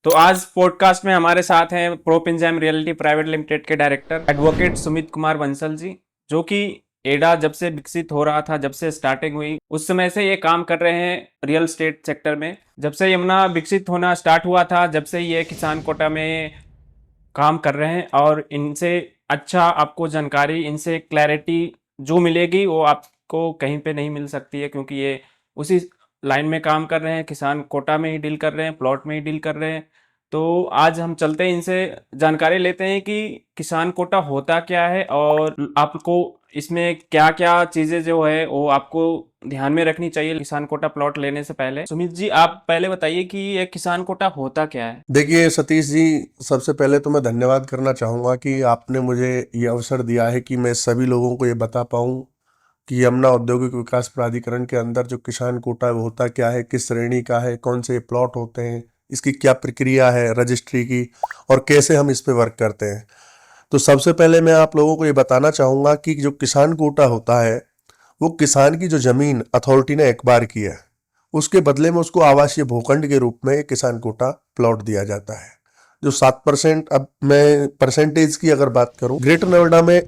तो आज पॉडकास्ट में हमारे साथ हैं प्रोपिंजाइम रियलिटी प्राइवेट लिमिटेड के डायरेक्टर एडवोकेट सुमित कुमार बंसल जी, जो कि एडा जब से विकसित हो रहा था, जब से स्टार्टिंग हुई उस समय से ये काम कर रहे हैं रियल एस्टेट सेक्टर में। जब से यमुना विकसित होना स्टार्ट हुआ था, जब से ये किसान कोटा में काम कर रहे हैं और इनसे अच्छा आपको जानकारी, इनसे क्लैरिटी जो मिलेगी वो आपको कहीं पे नहीं मिल सकती है, क्योंकि ये उसी लाइन में काम कर रहे हैं, किसान कोटा में ही डील कर रहे हैं, प्लॉट में ही डील कर रहे हैं। तो आज हम चलते हैं, इनसे जानकारी लेते हैं कि किसान कोटा होता क्या है और आपको इसमें क्या क्या चीजें जो है वो आपको ध्यान में रखनी चाहिए किसान कोटा प्लॉट लेने से पहले। सुमित जी, आप पहले बताइए कि ये किसान कोटा होता क्या है। देखिए सतीश जी, सबसे पहले तो मैं धन्यवाद करना चाहूँगा कि आपने मुझे ये अवसर दिया है कि मैं सभी लोगों को ये बता पाऊँ कि यमुना औद्योगिक विकास प्राधिकरण के अंदर जो किसान कोटा है वो होता क्या है, किस श्रेणी का है, कौन से प्लॉट होते हैं, इसकी क्या प्रक्रिया है रजिस्ट्री की, और कैसे हम इस पे वर्क करते हैं। तो सबसे पहले मैं आप लोगों को ये बताना चाहूँगा कि जो किसान कोटा होता है वो किसान की जो जमीन अथॉरिटी ने एक्वायर की है उसके बदले में उसको आवासीय भूखंड के रूप में किसान कोटा प्लॉट दिया जाता है। जो 7%, अब मैं परसेंटेज की अगर बात करूं, ग्रेटर नोएडा में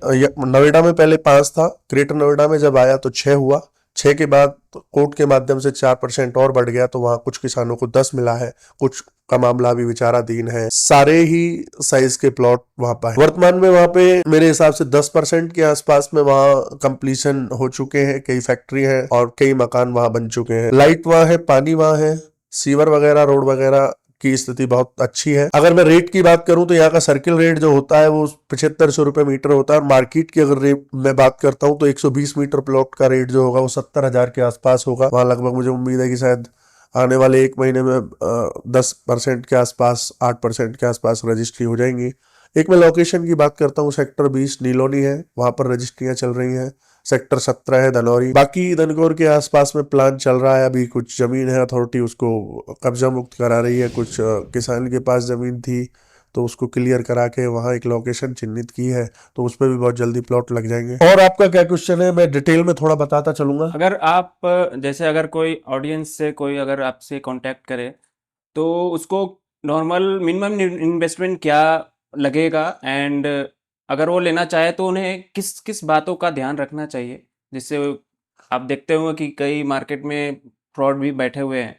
नोएडा में पहले 5 था, ग्रेटर नोएडा में जब आया तो 6 हुआ, 6 के बाद कोर्ट के माध्यम से 4% और बढ़ गया, तो वहां कुछ किसानों को 10 मिला है, कुछ का मामला अभी विचाराधीन है। सारे ही साइज के प्लॉट वहां पर वर्तमान में वहां पे मेरे हिसाब से 10% के आसपास में वहां कंप्लीशन हो चुके हैं, कई फैक्ट्री हैं और कई मकान वहां बन चुके हैं। लाइट वहां है, पानी वहां है, सीवर वगैरह, रोड वगैरह की स्थिति बहुत अच्छी है। अगर मैं रेट की बात करूं तो यहाँ का सर्किल रेट जो होता है वो 7500 रुपए मीटर होता है, और मार्केट की अगर रेट मैं बात करता हूं तो 120 मीटर प्लॉट का रेट जो होगा वो 70,000 के आसपास होगा। वहां लगभग मुझे उम्मीद है कि शायद आने वाले 1 महीने में 10% के आसपास, 8% के आसपास रजिस्ट्री हो जाएंगी। एक मैं लोकेशन की बात करता हूँ, सेक्टर 20 नीलोनी है, वहां पर रजिस्ट्रियां चल रही हैं। सेक्टर 17 है धनौरी, बाकी धनगौर के आसपास में प्लान चल रहा है। अभी कुछ जमीन है, अथॉरिटी उसको कब्जा मुक्त करा रही है, कुछ किसान के पास जमीन थी तो उसको क्लियर करा के वहां एक लोकेशन चिन्हित की है, तो उस पर भी बहुत जल्दी प्लॉट लग जाएंगे। और आपका क्या क्वेश्चन है, मैं डिटेल में थोड़ा बताता चलूंगा। अगर आप जैसे अगर कोई ऑडियंस से कोई अगर आपसे कांटेक्ट करे तो उसको नॉर्मल मिनिमम इन्वेस्टमेंट क्या लगेगा, एंड अगर वो लेना चाहे तो उन्हें किस किस बातों का ध्यान रखना चाहिए, जिससे आप देखते होंगे कि कई मार्केट में फ्रॉड भी बैठे हुए हैं।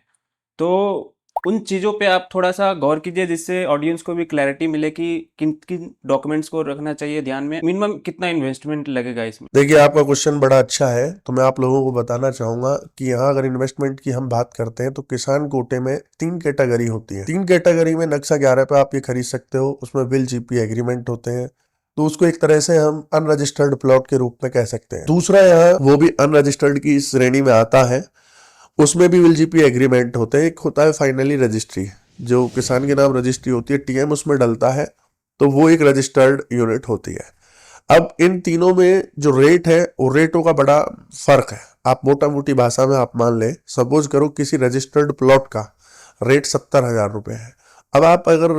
तो उन चीज़ों पे आप थोड़ा सा गौर कीजिए, जिससे ऑडियंस को भी क्लैरिटी मिले कि किन किन डॉक्यूमेंट्स को रखना चाहिए ध्यान में, मिनिमम कितना इन्वेस्टमेंट लगेगा इसमें। देखिए आपका क्वेश्चन बड़ा अच्छा है, तो मैं आप लोगों को बताना चाहूंगा कि यहाँ अगर इन्वेस्टमेंट की हम बात करते हैं तो किसान कोटे में 3 कैटेगरी होती है। 3 कैटेगरी में नक्शा 11 पे आप ये खरीद सकते हो, उसमें विल जीपी एग्रीमेंट होते हैं, तो उसको एक तरह से हम अनरजिस्टर्ड प्लॉट के रूप में कह सकते हैं। दूसरा यहाँ वो भी अनरजिस्टर्ड की श्रेणी में आता है, उसमें भी विल जीपी एग्रीमेंट होते हैं। एक होता है फाइनली रजिस्ट्री, जो किसान के नाम रजिस्ट्री होती है, टीएम उसमें डलता है, तो वो एक रजिस्टर्ड यूनिट होती है। अब इन तीनों में जो रेट है वो रेटों का बड़ा फर्क है। आप मोटा मोटी भाषा में आप मान लें, सपोज करो किसी रजिस्टर्ड प्लॉट का रेट 70,000 रुपये है। अब आप अगर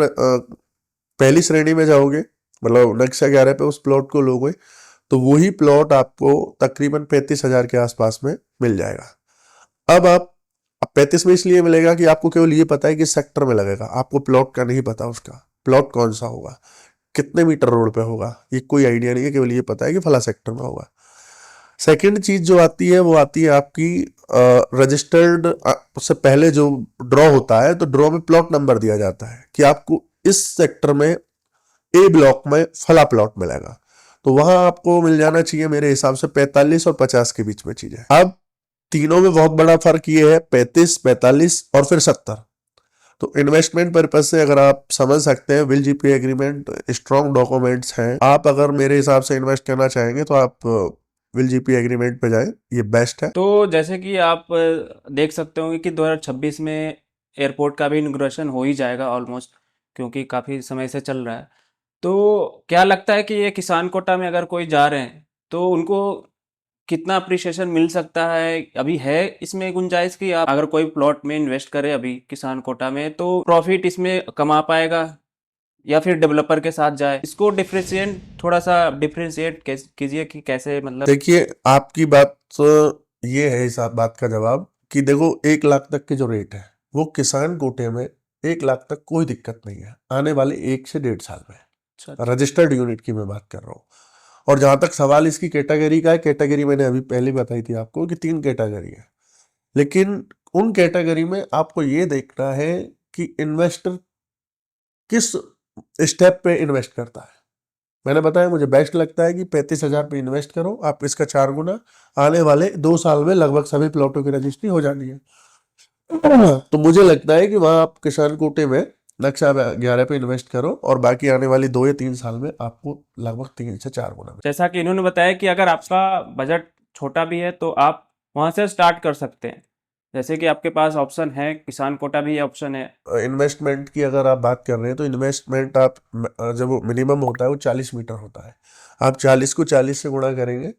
पहली श्रेणी में जाओगे, मतलब नक्शा 11 पे उस प्लॉट को लोगे, तो वही प्लॉट आपको तकरीबन 35,000 के आसपास में मिल जाएगा। अब 35 में इसलिए मिलेगा कि आपको केवल ये पता है कि सेक्टर में लगेगा, आपको प्लॉट का नहीं पता, उसका प्लॉट कौन सा होगा, कितने मीटर रोड पे होगा, ये कोई आइडिया नहीं है, केवल ये पता है कि फला सेक्टर में होगा। सेकंड चीज जो आती है वो आती है आपकी रजिस्टर्ड, उससे पहले जो ड्रॉ होता है, तो ड्रॉ में प्लॉट नंबर दिया जाता है कि आपको इस सेक्टर में ए ब्लॉक में फला प्लॉट मिलेगा, तो वहां आपको मिल जाना चाहिए मेरे हिसाब से 45 और 50 के बीच में चीजें। अब तीनों में बहुत बड़ा फर्क ये है, 35, 45 और फिर 70। तो इन्वेस्टमेंट पर्पज से अगर आप समझ सकते हैं, will GP agreement strong documents हैं। आप अगर मेरे हिसाब से इन्वेस्ट करना चाहेंगे तो आप विल जीपी एग्रीमेंट पे जाएं, ये बेस्ट है। तो जैसे कि आप देख सकते होंगे कि 2026 में एयरपोर्ट का भी इनॉग्रेशन हो ही जाएगा ऑलमोस्ट, क्योंकि काफ़ी समय से चल रहा है। तो क्या लगता है कि ये किसान कोटा में अगर कोई जा रहे हैं तो उनको कितना अप्रिसिएशन मिल सकता है? अभी है इसमें गुंजाइश कि आप अगर कोई प्लॉट में इन्वेस्ट करे अभी किसान कोटा में तो प्रॉफिट इसमें कमा पाएगा, या फिर डेवलपर के साथ जाए? इसको डिफरेंशिएट, थोड़ा सा डिफरेंशिएट कीजिए कि कैसे, मतलब। देखिए आपकी बात ये है, इस बात का जवाब कि देखो 1 लाख तक के जो रेट है वो किसान कोटे में 1 लाख तक कोई दिक्कत नहीं है आने वाले 1 से 1.5 साल में। अच्छा। रजिस्टर्ड यूनिट की मैं बात कर रहा हूँ। और जहां तक सवाल इसकी कैटेगरी का है, कैटेगरी मैंने अभी पहले बताई थी आपको कि 3 कैटेगरी है, लेकिन उन कैटेगरी में आपको ये देखना है कि इन्वेस्टर किस स्टेप पे इन्वेस्ट करता है। मैंने बताया मुझे बेस्ट लगता है कि 35,000 पे इन्वेस्ट करो, आप इसका 4 गुना आने वाले 2 साल में लगभग सभी प्लॉटों की रजिस्ट्री हो जानी है। तो मुझे लगता है कि वहां आप किसान कोटे में नक्शा 11 पे इन्वेस्ट करो और बाकी आने वाली 2 या 3 साल में आपको लगभग 3 से 4 गुना मिलेगा। जैसा कि इन्होंने बताया कि अगर आपका बजट छोटा भी है तो आप वहां से स्टार्ट कर सकते हैं, जैसे कि आपके पास ऑप्शन है, किसान कोटा भी ऑप्शन है। इन्वेस्टमेंट की अगर आप बात कर रहे हैं तो इन्वेस्टमेंट आप जब वो मिनिमम होता है वो 40 मीटर होता है, आप 40 को 40 से गुणा करेंगे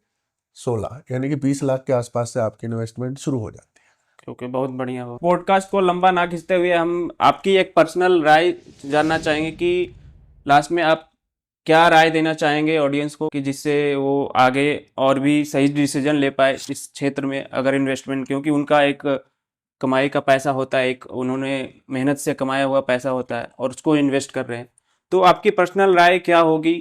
16, यानी कि 20 लाख के आसपास से आपकी इन्वेस्टमेंट शुरू हो जाती है। क्योंकि बहुत बढ़िया हो। पॉडकास्ट को लंबा ना खींचते हुए हम आपकी एक पर्सनल राय जानना चाहेंगे कि लास्ट में आप क्या राय देना चाहेंगे ऑडियंस को कि जिससे वो आगे और भी सही डिसीजन ले पाए इस क्षेत्र में अगर इन्वेस्टमेंट, क्योंकि उनका एक कमाई का पैसा होता है, एक उन्होंने मेहनत से कमाया हुआ पैसा होता है और उसको इन्वेस्ट कर रहे हैं, तो आपकी पर्सनल राय क्या होगी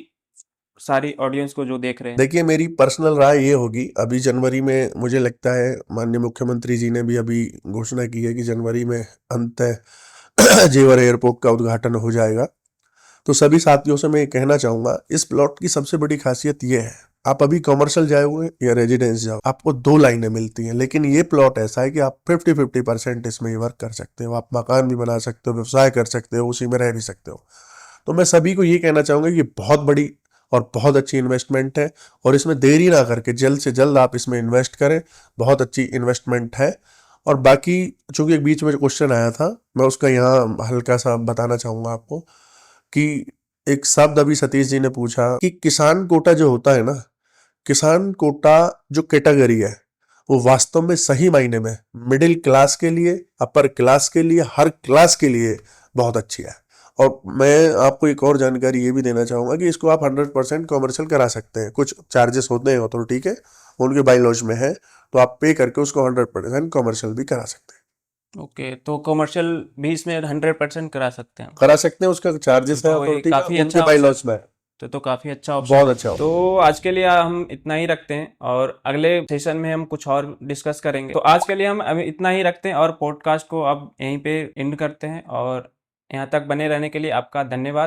सारी ऑडियंस को जो देख रहे हैं? देखिए मेरी पर्सनल राय ये होगी, अभी जनवरी में मुझे लगता है माननीय मुख्यमंत्री जी ने भी अभी घोषणा की है कि जनवरी में अंततः जेवर एयरपोर्ट का उद्घाटन हो जाएगा। तो सभी साथियों से मैं ये कहना चाहूंगा, इस प्लॉट की सबसे बड़ी खासियत ये है, आप अभी कमर्शियल जाओगे या रेजिडेंस जाओ आपको 2 लाइनें मिलती हैं, लेकिन ये प्लॉट ऐसा है कि आप 50-50% इसमें वर्क कर सकते हो, आप मकान भी बना सकते हो, व्यवसाय कर सकते हो, उसी में रह भी सकते हो। तो मैं सभी को ये कहना चाहूंगा कि बहुत बड़ी और बहुत अच्छी इन्वेस्टमेंट है और इसमें देरी ना करके जल्द से जल्द आप इसमें इन्वेस्ट करें, बहुत अच्छी इन्वेस्टमेंट है। और बाकी चूंकि एक बीच में क्वेश्चन आया था, मैं उसका यहाँ हल्का सा बताना चाहूंगा आपको कि एक शब्द अभी सतीश जी ने पूछा कि किसान कोटा जो होता है ना, किसान कोटा जो कैटेगरी है वो वास्तव में सही मायने में मिडिल क्लास के लिए, अपर क्लास के लिए, हर क्लास के लिए बहुत अच्छी है। और मैं आपको एक और जानकारी ये भी देना चाहूंगा कि इसको आप 100% कॉमर्शियल करा सकते हैं, कुछ चार्जेस होते हैं अथॉरिटी के, उनके बाईलॉज में है, तो आप पे करके उसको 100% कॉमर्शियल भी करा सकते हैं। ओके, तो कमर्शियल भी इसमें 100% करा सकते हैं? करा सकते हैं, उसका चार्जेस है तो ये अथॉरिटी का, काफ़ी उनके अच्छा बाईलॉज में है। तो काफ़ी अच्छा ऑप्शन बहुत है। अच्छा तो आज के लिए हम इतना ही रखते हैं और अगले सेशन में हम कुछ और डिस्कस करेंगे। तो आज के लिए हम अभी इतना ही रखते हैं और पॉडकास्ट को अब यहीं पे एंड करते हैं, और यहाँ तक बने रहने के लिए आपका धन्यवाद।